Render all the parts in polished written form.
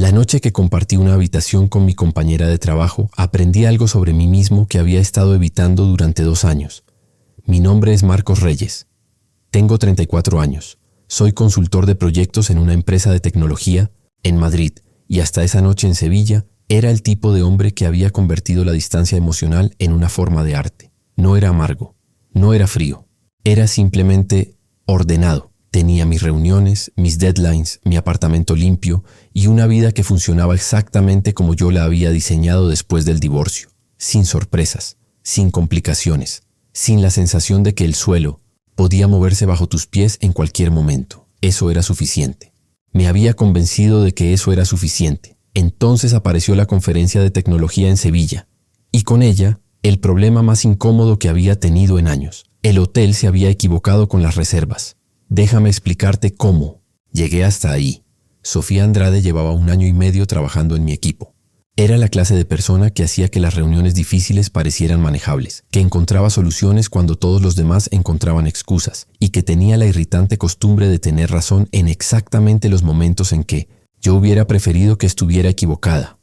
La noche que compartí una habitación con mi compañera de trabajo, aprendí algo sobre mí mismo que había estado evitando durante 2 años. Mi nombre es Marcos Reyes. Tengo 34 años. Soy consultor de proyectos en una empresa de tecnología en Madrid y hasta esa noche en Sevilla era el tipo de hombre que había convertido la distancia emocional en una forma de arte. No era amargo, no era frío, era simplemente ordenado. Tenía mis reuniones, mis deadlines, mi apartamento limpio y una vida que funcionaba exactamente como yo la había diseñado después del divorcio, sin sorpresas, sin complicaciones, sin la sensación de que el suelo podía moverse bajo tus pies en cualquier momento. Eso era suficiente. Me había convencido de que eso era suficiente. Entonces apareció la conferencia de tecnología en Sevilla y con ella el problema más incómodo que había tenido en años. El hotel se había equivocado con las reservas. Déjame explicarte cómo. Llegué hasta ahí. Sofía Andrade llevaba 1 año y medio trabajando en mi equipo. Era la clase de persona que hacía que las reuniones difíciles parecieran manejables, que encontraba soluciones cuando todos los demás encontraban excusas y que tenía la irritante costumbre de tener razón en exactamente los momentos en que yo hubiera preferido que estuviera equivocada.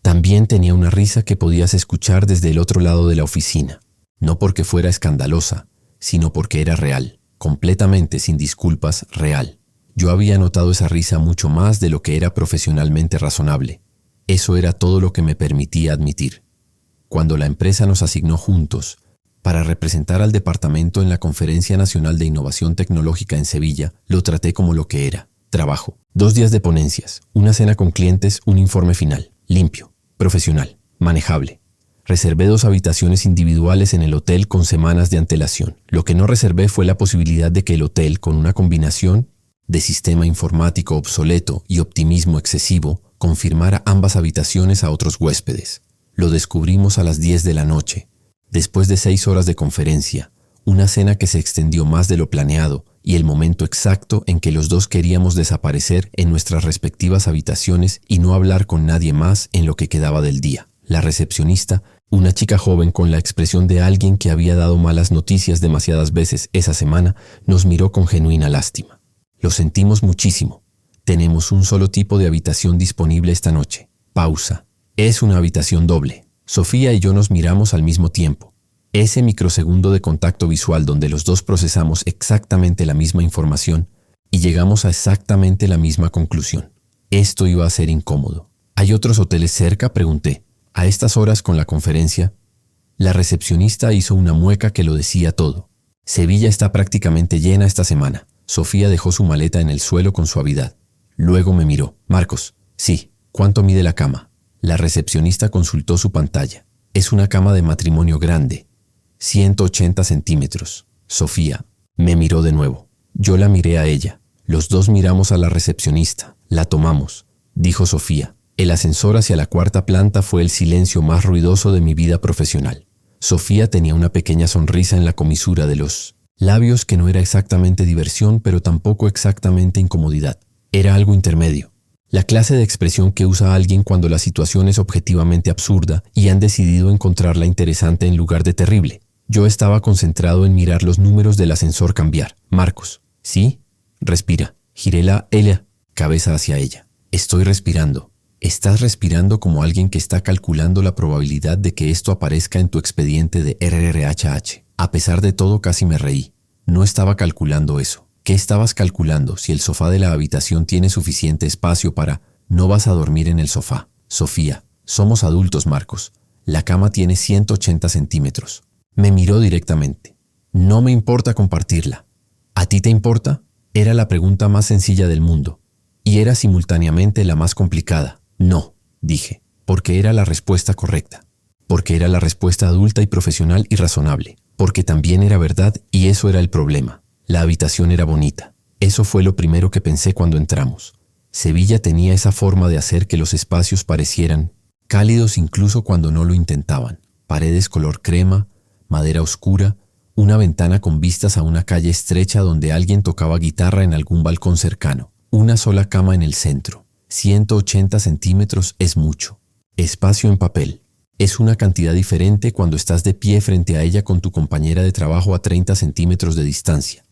También tenía una risa que podías escuchar desde el otro lado de la oficina, no porque fuera escandalosa, sino porque era real. Completamente sin disculpas, real. Yo había notado esa risa mucho más de lo que era profesionalmente razonable. Eso era todo lo que me permitía admitir. Cuando la empresa nos asignó juntos para representar al departamento en la Conferencia Nacional de Innovación Tecnológica en Sevilla, lo traté como lo que era: trabajo. 2 días de ponencias, una cena con clientes, un informe final. Limpio, profesional, manejable. Reservé 2 habitaciones individuales en el hotel con semanas de antelación. Lo que no reservé fue la posibilidad de que el hotel, con una combinación de sistema informático obsoleto y optimismo excesivo, confirmara ambas habitaciones a otros huéspedes. Lo descubrimos a las 10 de la noche, después de 6 horas de conferencia, una cena que se extendió más de lo planeado y el momento exacto en que los dos queríamos desaparecer en nuestras respectivas habitaciones y no hablar con nadie más en lo que quedaba del día. La recepcionista, una chica joven con la expresión de alguien que había dado malas noticias demasiadas veces esa semana, nos miró con genuina lástima. Lo sentimos muchísimo. Tenemos un solo tipo de habitación disponible esta noche. Pausa. Es una habitación doble. Sofía y yo nos miramos al mismo tiempo. Ese microsegundo de contacto visual donde los dos procesamos exactamente la misma información y llegamos a exactamente la misma conclusión. Esto iba a ser incómodo. ¿Hay otros hoteles cerca?, pregunté. A estas horas con la conferencia, la recepcionista hizo una mueca que lo decía todo. Sevilla está prácticamente llena esta semana. Sofía dejó su maleta en el suelo con suavidad. Luego me miró. Marcos, sí, ¿cuánto mide la cama? La recepcionista consultó su pantalla. Es una cama de matrimonio grande, 180 centímetros. Sofía me miró de nuevo. Yo la miré a ella. Los dos miramos a la recepcionista. La tomamos, dijo Sofía. El ascensor hacia la 4ª planta fue el silencio más ruidoso de mi vida profesional. Sofía tenía una pequeña sonrisa en la comisura de los labios que no era exactamente diversión, pero tampoco exactamente incomodidad. Era algo intermedio. La clase de expresión que usa alguien cuando la situación es objetivamente absurda y han decidido encontrarla interesante en lugar de terrible. Yo estaba concentrado en mirar los números del ascensor cambiar. Marcos, ¿sí? Respira. Giré la cabeza hacia ella. Estoy respirando. Estás respirando como alguien que está calculando la probabilidad de que esto aparezca en tu expediente de RRHH. A pesar de todo, casi me reí. No estaba calculando eso. ¿Qué estabas calculando si el sofá de la habitación tiene suficiente espacio para... No vas a dormir en el sofá? Sofía, somos adultos, Marcos. La cama tiene 180 centímetros. Me miró directamente. No me importa compartirla. ¿A ti te importa? Era la pregunta más sencilla del mundo. Y era simultáneamente la más complicada. No, dije, porque era la respuesta correcta, porque era la respuesta adulta y profesional y razonable, porque también era verdad y eso era el problema. La habitación era bonita. Eso fue lo primero que pensé cuando entramos. Sevilla tenía esa forma de hacer que los espacios parecieran cálidos incluso cuando no lo intentaban. Paredes color crema, madera oscura, una ventana con vistas a una calle estrecha donde alguien tocaba guitarra en algún balcón cercano. Una sola cama en el centro. 180 centímetros es mucho. Espacio en papel. Es una cantidad diferente cuando estás de pie frente a ella con tu compañera de trabajo a 30 centímetros de distancia.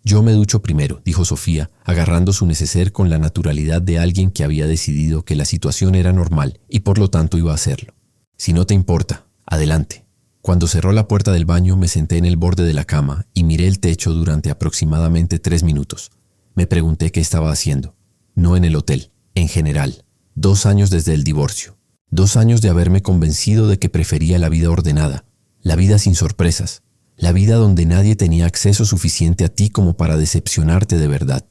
Yo me ducho primero, dijo Sofía, agarrando su neceser con la naturalidad de alguien que había decidido que la situación era normal y por lo tanto iba a hacerlo. Si no te importa, adelante. Cuando cerró la puerta del baño me senté en el borde de la cama y miré el techo durante aproximadamente 3 minutos. Me pregunté qué estaba haciendo. No en el hotel, en general. 2 años desde el divorcio. 2 años de haberme convencido de que prefería la vida ordenada, la vida sin sorpresas, la vida donde nadie tenía acceso suficiente a ti como para decepcionarte de verdad.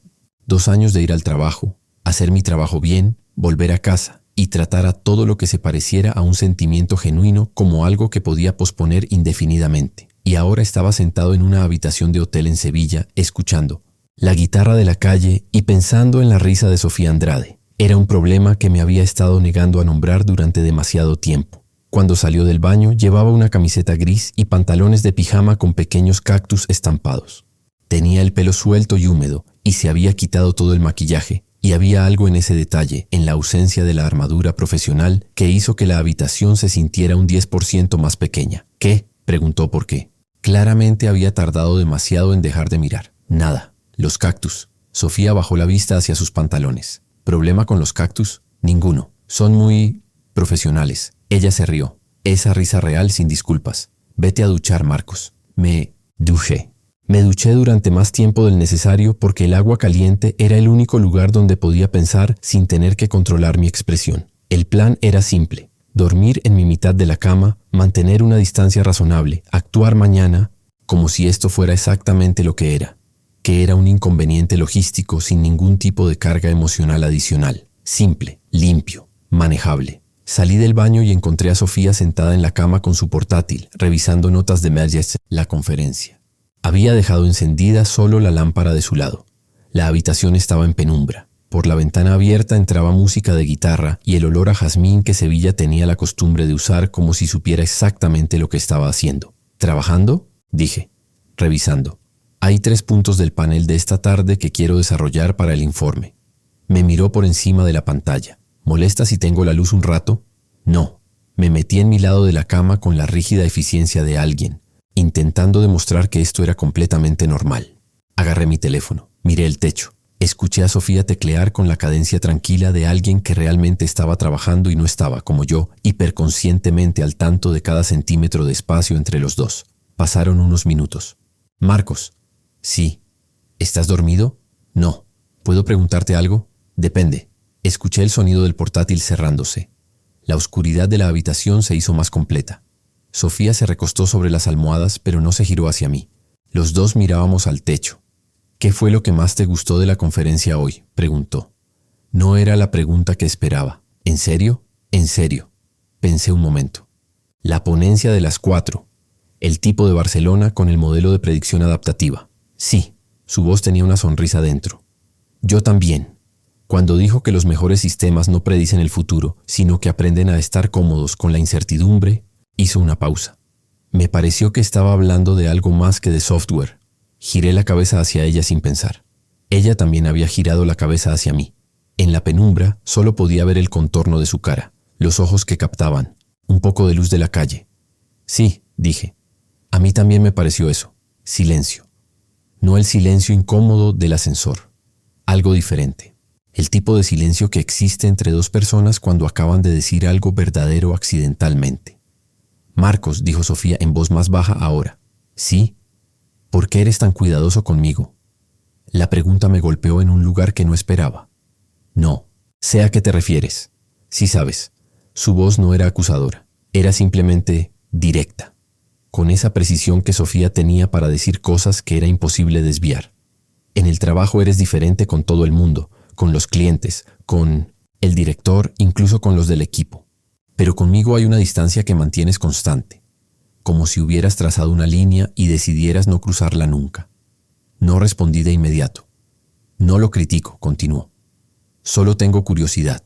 2 años de ir al trabajo, hacer mi trabajo bien, volver a casa y tratar a todo lo que se pareciera a un sentimiento genuino como algo que podía posponer indefinidamente. Y ahora estaba sentado en una habitación de hotel en Sevilla, escuchando la guitarra de la calle y pensando en la risa de Sofía Andrade. Era un problema que me había estado negando a nombrar durante demasiado tiempo. Cuando salió del baño, llevaba una camiseta gris y pantalones de pijama con pequeños cactus estampados. Tenía el pelo suelto y húmedo, y se había quitado todo el maquillaje, y había algo en ese detalle, en la ausencia de la armadura profesional, que hizo que la habitación se sintiera un 10% más pequeña. ¿Qué? Preguntó por qué. Claramente había tardado demasiado en dejar de mirar. Nada. Los cactus. Sofía bajó la vista hacia sus pantalones. ¿Problema con los cactus? Ninguno. Son muy profesionales. Ella se rió. Esa risa real sin disculpas. Vete a duchar, Marcos. Me duché. Me duché durante más tiempo del necesario porque el agua caliente era el único lugar donde podía pensar sin tener que controlar mi expresión. El plan era simple. Dormir en mi mitad de la cama, mantener una distancia razonable, actuar mañana como si esto fuera exactamente lo que era un inconveniente logístico sin ningún tipo de carga emocional adicional. Simple, limpio, manejable. Salí del baño y encontré a Sofía sentada en la cama con su portátil, revisando notas de Emergency, la conferencia. Había dejado encendida solo la lámpara de su lado. La habitación estaba en penumbra. Por la ventana abierta entraba música de guitarra y el olor a jazmín que Sevilla tenía la costumbre de usar como si supiera exactamente lo que estaba haciendo. ¿Trabajando? Dije, revisando. Hay 3 puntos del panel de esta tarde que quiero desarrollar para el informe. Me miró por encima de la pantalla. ¿Molesta si tengo la luz un rato? No. Me metí en mi lado de la cama con la rígida eficiencia de alguien, intentando demostrar que esto era completamente normal. Agarré mi teléfono, miré el techo. Escuché a Sofía teclear con la cadencia tranquila de alguien que realmente estaba trabajando y no estaba, como yo, hiperconscientemente al tanto de cada centímetro de espacio entre los dos. Pasaron unos minutos. Marcos. Sí. ¿Estás dormido? No. ¿Puedo preguntarte algo? Depende. Escuché el sonido del portátil cerrándose. La oscuridad de la habitación se hizo más completa. Sofía se recostó sobre las almohadas, pero no se giró hacia mí. Los dos mirábamos al techo. ¿Qué fue lo que más te gustó de la conferencia hoy?, preguntó. No era la pregunta que esperaba. ¿En serio? En serio. Pensé un momento. La ponencia de las 4. El tipo de Barcelona con el modelo de predicción adaptativa. Sí. Su voz tenía una sonrisa dentro. Yo también. Cuando dijo que los mejores sistemas no predicen el futuro, sino que aprenden a estar cómodos con la incertidumbre, hizo una pausa. Me pareció que estaba hablando de algo más que de software. Giré la cabeza hacia ella sin pensar. Ella también había girado la cabeza hacia mí. En la penumbra solo podía ver el contorno de su cara, los ojos que captaban, un poco de luz de la calle. Sí, dije. A mí también me pareció eso. Silencio. No el silencio incómodo del ascensor. Algo diferente. El tipo de silencio que existe entre 2 personas cuando acaban de decir algo verdadero accidentalmente. Marcos, dijo Sofía en voz más baja ahora. ¿Sí? ¿Por qué eres tan cuidadoso conmigo? La pregunta me golpeó en un lugar que no esperaba. No, sé a qué te refieres. Sí sabes. Su voz no era acusadora, era simplemente directa, con esa precisión que Sofía tenía para decir cosas que era imposible desviar. En el trabajo eres diferente con todo el mundo, con los clientes, con el director, incluso con los del equipo. Pero conmigo hay una distancia que mantienes constante, como si hubieras trazado una línea y decidieras no cruzarla nunca. No respondí de inmediato. No lo critico, continuó. Solo tengo curiosidad.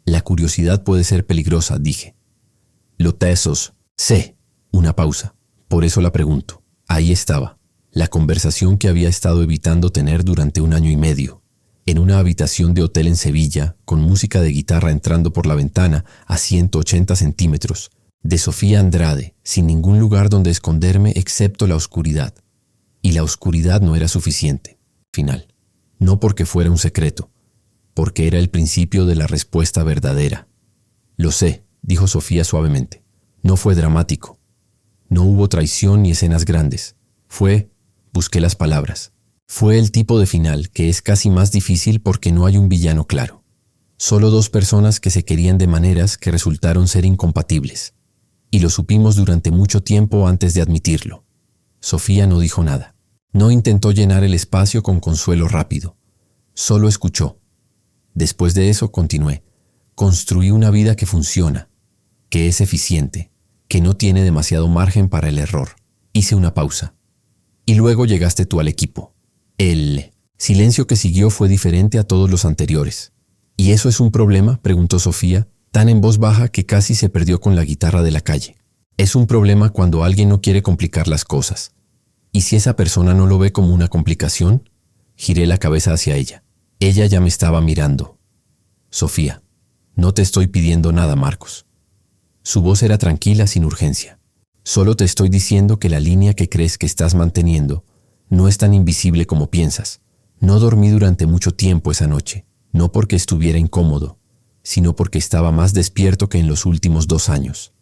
La curiosidad puede ser peligrosa, dije. Lo tesos, sé. Una pausa. Por eso la pregunto. Ahí estaba, la conversación que había estado evitando tener durante 1 año y medio. En una habitación de hotel en Sevilla, con música de guitarra entrando por la ventana a 180 centímetros, de Sofía Andrade, sin ningún lugar donde esconderme excepto la oscuridad. y la oscuridad no era suficiente. Final. No porque fuera un secreto, porque era el principio de la respuesta verdadera. Lo sé, dijo Sofía suavemente. No fue dramático. No hubo traición ni escenas grandes. Busqué las palabras. Fue el tipo de final que es casi más difícil porque no hay un villano claro. Solo dos personas que se querían de maneras que resultaron ser incompatibles. Y lo supimos durante mucho tiempo antes de admitirlo. Sofía no dijo nada. No intentó llenar el espacio con consuelo rápido. Solo escuchó. Después de eso continué. Construí una vida que funciona, que es eficiente, que no tiene demasiado margen para el error. Hice una pausa. Y luego llegaste tú al equipo. El silencio que siguió fue diferente a todos los anteriores. ¿Y eso es un problema?, preguntó Sofía, tan en voz baja que casi se perdió con la guitarra de la calle. Es un problema cuando alguien no quiere complicar las cosas. ¿Y si esa persona no lo ve como una complicación? Giré la cabeza hacia ella. Ella ya me estaba mirando. Sofía, no te estoy pidiendo nada, Marcos. Su voz era tranquila, sin urgencia. Solo te estoy diciendo que la línea que crees que estás manteniendo no es tan invisible como piensas. No dormí durante mucho tiempo esa noche, no porque estuviera incómodo, sino porque estaba más despierto que en los últimos 2 años.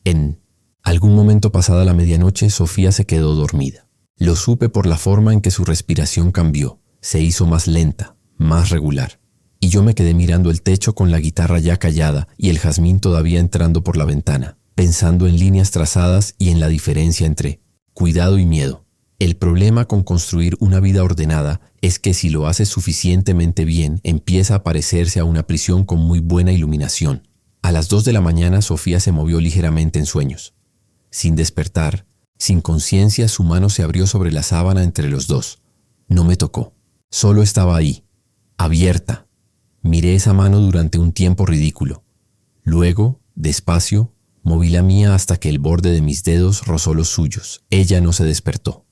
En algún momento pasada la medianoche, Sofía se quedó dormida. Lo supe por la forma en que su respiración cambió, se hizo más lenta, más regular. Y yo me quedé mirando el techo con la guitarra ya callada y el jazmín todavía entrando por la ventana, pensando en líneas trazadas y en la diferencia entre cuidado y miedo. El problema con construir una vida ordenada es que si lo haces suficientemente bien, empieza a parecerse a una prisión con muy buena iluminación. A las 2 de la mañana, Sofía se movió ligeramente en sueños. Sin despertar, sin conciencia, su mano se abrió sobre la sábana entre los dos. No me tocó. Solo estaba ahí, abierta. Miré esa mano durante un tiempo ridículo. Luego, despacio, moví la mía hasta que el borde de mis dedos rozó los suyos. Ella no se despertó.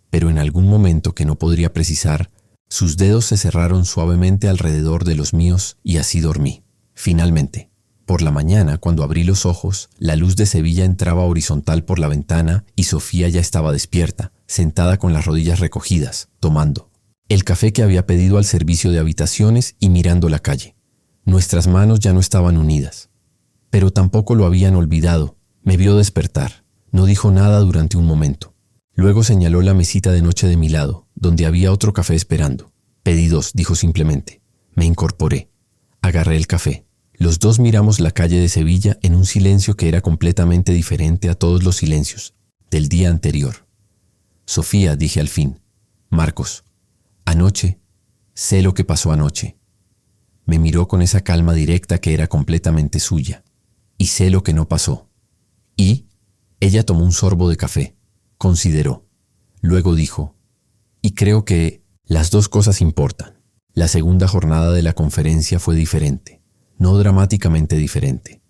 Pero en algún momento que no podría precisar, sus dedos se cerraron suavemente alrededor de los míos y así dormí. Finalmente, por la mañana, cuando abrí los ojos, la luz de Sevilla entraba horizontal por la ventana y Sofía ya estaba despierta, sentada con las rodillas recogidas, tomando el café que había pedido al servicio de habitaciones y mirando la calle. Nuestras manos ya no estaban unidas. Pero tampoco lo habían olvidado. Me vio despertar. No dijo nada durante un momento. Luego señaló la mesita de noche de mi lado, donde había otro café esperando. Pedí 2, dijo simplemente. Me incorporé. Agarré el café. Los dos miramos la calle de Sevilla en un silencio que era completamente diferente a todos los silencios del día anterior. Sofía, dije al fin. Marcos, anoche, sé lo que pasó anoche. Me miró con esa calma directa que era completamente suya. Y sé lo que no pasó. Y ella tomó un sorbo de café. Consideró. Luego dijo, y creo que las 2 cosas importan. La segunda jornada de la conferencia fue diferente, no dramáticamente diferente,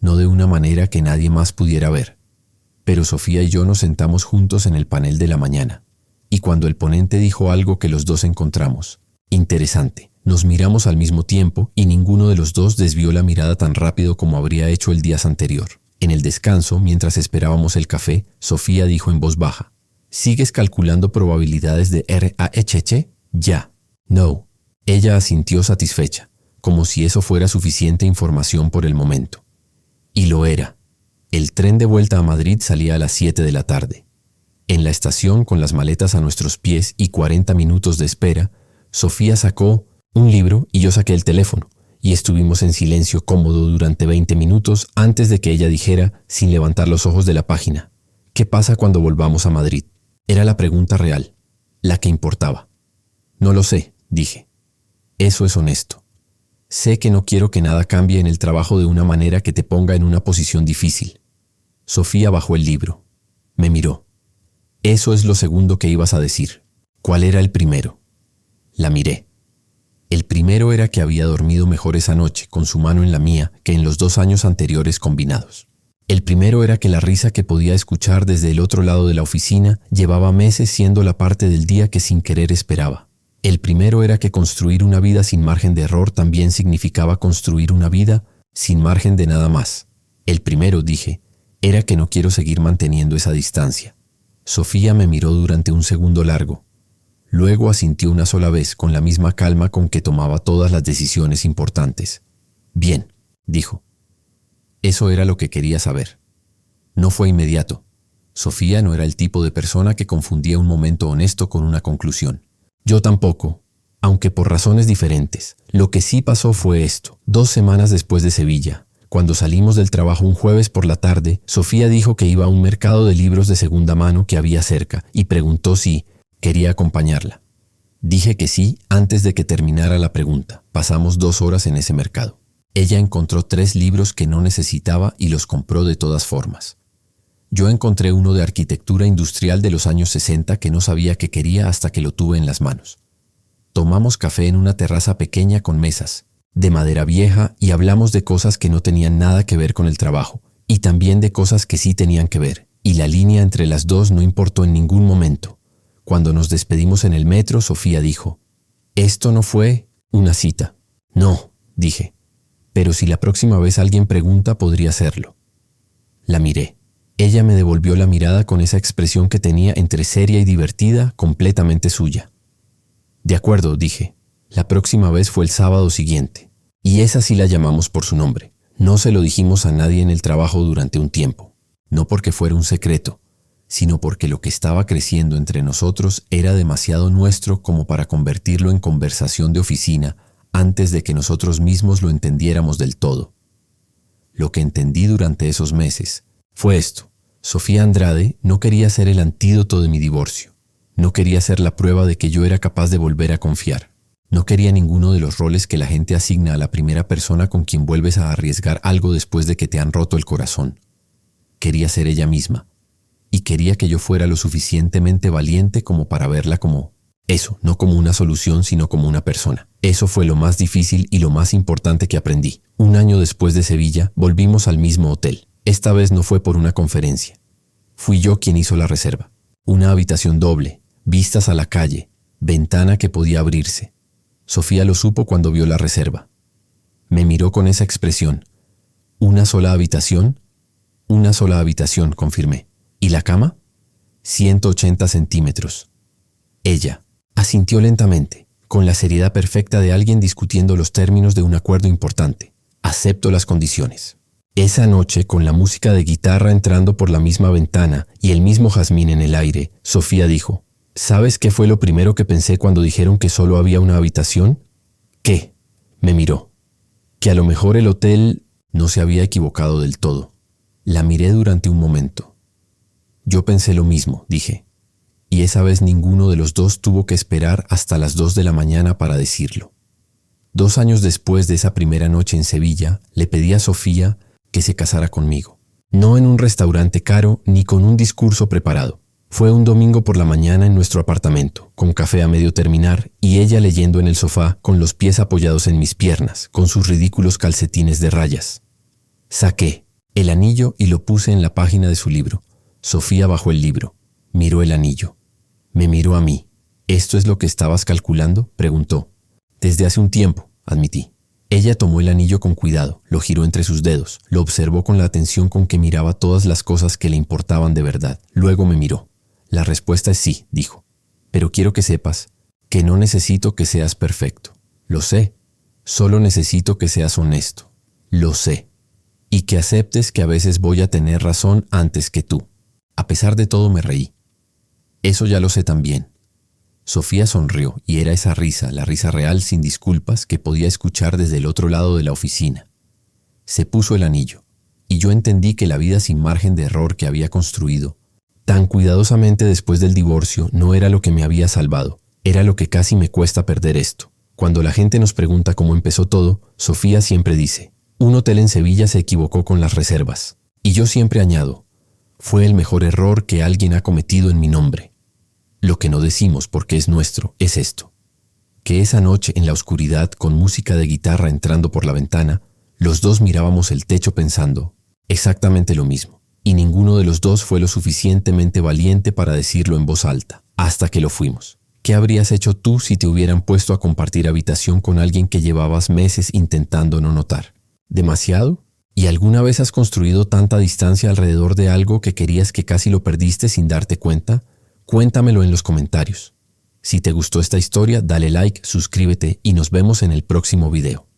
no de una manera que nadie más pudiera ver. Pero Sofía y yo nos sentamos juntos en el panel de la mañana, y cuando el ponente dijo algo que los dos encontramos interesante, nos miramos al mismo tiempo y ninguno de los dos desvió la mirada tan rápido como habría hecho el día anterior. En el descanso, mientras esperábamos el café, Sofía dijo en voz baja, ¿sigues calculando probabilidades de RHH? Ya. No. Ella asintió satisfecha, como si eso fuera suficiente información por el momento. Y lo era. El tren de vuelta a Madrid salía a las 7 de la tarde. En la estación, con las maletas a nuestros pies y 40 minutos de espera, Sofía sacó un libro y yo saqué el teléfono. Y estuvimos en silencio cómodo durante 20 minutos antes de que ella dijera, sin levantar los ojos de la página, ¿qué pasa cuando volvamos a Madrid? Era la pregunta real, la que importaba. No lo sé, dije. Eso es honesto. Sé que no quiero que nada cambie en el trabajo de una manera que te ponga en una posición difícil. Sofía bajó el libro. Me miró. Eso es lo segundo que ibas a decir. ¿Cuál era el primero? La miré. El primero era que había dormido mejor esa noche con su mano en la mía que en los 2 años anteriores combinados. El primero era que la risa que podía escuchar desde el otro lado de la oficina llevaba meses siendo la parte del día que sin querer esperaba. El primero era que construir una vida sin margen de error también significaba construir una vida sin margen de nada más. El primero, dije, era que no quiero seguir manteniendo esa distancia. Sofía me miró durante un segundo largo. Luego asintió una sola vez con la misma calma con que tomaba todas las decisiones importantes. Bien, dijo. Eso era lo que quería saber. No fue inmediato. Sofía no era el tipo de persona que confundía un momento honesto con una conclusión. Yo tampoco, aunque por razones diferentes. Lo que sí pasó fue esto. 2 semanas después de Sevilla, cuando salimos del trabajo un jueves por la tarde, Sofía dijo que iba a un mercado de libros de segunda mano que había cerca y preguntó si quería acompañarla. Dije que sí antes de que terminara la pregunta. Pasamos 2 horas en ese mercado. Ella encontró 3 libros que no necesitaba y los compró de todas formas. Yo encontré uno de arquitectura industrial de los años 60 que no sabía que quería hasta que lo tuve en las manos. Tomamos café en una terraza pequeña con mesas, de madera vieja, y hablamos de cosas que no tenían nada que ver con el trabajo, y también de cosas que sí tenían que ver, y la línea entre las dos no importó en ningún momento. Cuando nos despedimos en el metro, Sofía dijo, «Esto no fue una cita». «No», dije, «pero si la próxima vez alguien pregunta, podría serlo». La miré. Ella me devolvió la mirada con esa expresión que tenía entre seria y divertida, completamente suya. «De acuerdo», dije. La próxima vez fue el sábado siguiente, y esa sí la llamamos por su nombre. No se lo dijimos a nadie en el trabajo durante un tiempo, no porque fuera un secreto, sino porque lo que estaba creciendo entre nosotros era demasiado nuestro como para convertirlo en conversación de oficina antes de que nosotros mismos lo entendiéramos del todo. Lo que entendí durante esos meses fue esto. Sofía Andrade no quería ser el antídoto de mi divorcio. No quería ser la prueba de que yo era capaz de volver a confiar. No quería ninguno de los roles que la gente asigna a la primera persona con quien vuelves a arriesgar algo después de que te han roto el corazón. Quería ser ella misma. Y quería que yo fuera lo suficientemente valiente como para verla como eso, no como una solución, sino como una persona. Eso fue lo más difícil y lo más importante que aprendí. 1 año después de Sevilla, volvimos al mismo hotel. Esta vez no fue por una conferencia. Fui yo quien hizo la reserva. Una habitación doble, vistas a la calle, ventana que podía abrirse. Sofía lo supo cuando vio la reserva. Me miró con esa expresión. ¿Una sola habitación? Una sola habitación, confirmé. ¿Y la cama? 180 centímetros. Ella asintió lentamente, con la seriedad perfecta de alguien discutiendo los términos de un acuerdo importante. Acepto las condiciones. Esa noche, con la música de guitarra entrando por la misma ventana y el mismo jazmín en el aire, Sofía dijo, ¿sabes qué fue lo primero que pensé cuando dijeron que solo había una habitación? ¿Qué? Me miró. Que a lo mejor el hotel no se había equivocado del todo. La miré durante un momento. Yo pensé lo mismo, dije. Y esa vez ninguno de los dos tuvo que esperar hasta las 2 de la mañana para decirlo. 2 años después de esa primera noche en Sevilla, le pedí a Sofía que se casara conmigo. No en un restaurante caro ni con un discurso preparado. Fue un domingo por la mañana en nuestro apartamento, con café a medio terminar y ella leyendo en el sofá con los pies apoyados en mis piernas, con sus ridículos calcetines de rayas. Saqué el anillo y lo puse en la página de su libro. Sofía bajó el libro, miró el anillo. Me miró a mí. ¿Esto es lo que estabas calculando?, preguntó. Desde hace un tiempo, admití. Ella tomó el anillo con cuidado, lo giró entre sus dedos, lo observó con la atención con que miraba todas las cosas que le importaban de verdad. Luego me miró. La respuesta es sí, dijo. Pero quiero que sepas que no necesito que seas perfecto. Lo sé. Solo necesito que seas honesto. Lo sé. Y que aceptes que a veces voy a tener razón antes que tú. A pesar de todo me reí. Eso ya lo sé también. Sofía sonrió y era esa risa, la risa real sin disculpas que podía escuchar desde el otro lado de la oficina. Se puso el anillo y yo entendí que la vida sin margen de error que había construido tan cuidadosamente después del divorcio no era lo que me había salvado, era lo que casi me cuesta perder esto. Cuando la gente nos pregunta cómo empezó todo, Sofía siempre dice, un hotel en Sevilla se equivocó con las reservas. Y yo siempre añado, fue el mejor error que alguien ha cometido en mi nombre. Lo que no decimos porque es nuestro es esto, que esa noche en la oscuridad con música de guitarra entrando por la ventana, los dos mirábamos el techo pensando exactamente lo mismo, y ninguno de los dos fue lo suficientemente valiente para decirlo en voz alta, hasta que lo fuimos. ¿Qué habrías hecho tú si te hubieran puesto a compartir habitación con alguien que llevabas meses intentando no notar? ¿Demasiado? ¿Y alguna vez has construido tanta distancia alrededor de algo que querías que casi lo perdiste sin darte cuenta? Cuéntamelo en los comentarios. Si te gustó esta historia, dale like, suscríbete y nos vemos en el próximo video.